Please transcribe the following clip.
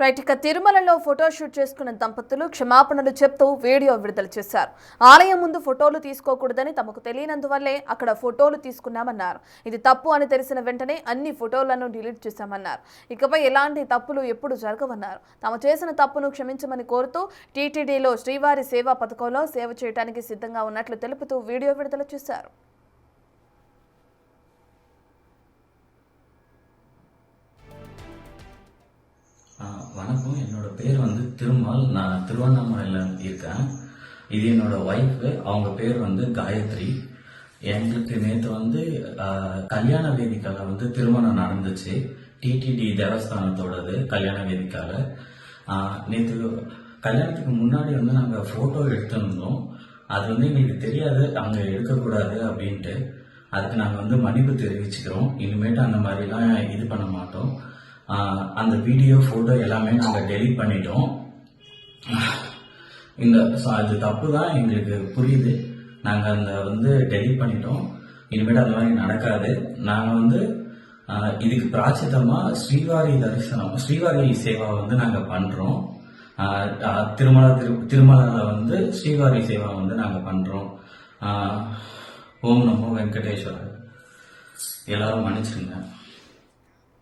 Right ఇక తిరుమలలో photoshoot చేసుకున్న దంపతులు క్షమాపణలు చెప్తూ వీడియో విడుదల చేశారు. ఆలయం ముందు ఫోటోలు తీసుకోకూడదని తమకు తెలియనందువల్లే అక్కడ ఫోటోలు తీసుకున్నామన్నారు. ఇది తప్పు అని తెలిసిన వెంటనే అన్ని ఫోటోలను డిలీట్ చేశామన్నారు. ఇకపై ఎలాంటి తప్పులు ఎప్పుడు జరగవన్నారు. తాము చేసిన తప్పును క్షమించమని కోరుతూ టీటీడీలో శ్రీవారి సేవా పథకంలో సేవ చేయడానికి సిద్ధంగా ఉన్నట్లు తెలుపుతూ వీడియో విడుదల చేశారు. வணக்கம். என்னோட பேர் வந்து திருமால். நான் திருவண்ணாமலையில் இருக்கேன். இது என்னோட ஒய்ஃபு. அவங்க பேர் வந்து காயத்ரி. எங்களுக்கு நேற்று வந்து கல்யாண வேதிக்கால வந்து திருமணம் நடந்துச்சு. டிடிடி தேவஸ்தானத்தோடது கல்யாண வேதிக்கால. நேற்று கல்யாணத்துக்கு முன்னாடி வந்து நாங்கள் ஃபோட்டோ எடுத்திருந்தோம். அது வந்து எங்களுக்கு தெரியாது அங்கே எடுக்கக்கூடாது அப்படின்ட்டு. அதுக்கு நாங்கள் வந்து மன்னிப்பு தெரிவிச்சுக்கிறோம். இனிமேட்டு அந்த மாதிரிலாம் இது பண்ண மாட்டோம். அந்த வீடியோ ஃபோட்டோ எல்லாமே நாங்கள் டெலீட் பண்ணிட்டோம். அது தப்பு தான், எங்களுக்கு புரியுது. நாங்கள் அந்த வந்து டெலீட் பண்ணிட்டோம். இனிமேட்டு அந்த மாதிரி நடக்காது. நாங்கள் வந்து இதுக்கு பிராச்சித்தமாக ஸ்ரீவாரி சேவா வந்து நாங்கள் பண்ணுறோம். திருமலையில் வந்து ஸ்ரீவாரி சேவா வந்து நாங்கள் பண்ணுறோம். ஓம் நமோ வெங்கடேஸ்வரர். எல்லாரும் மன்னிச்சிருங்க.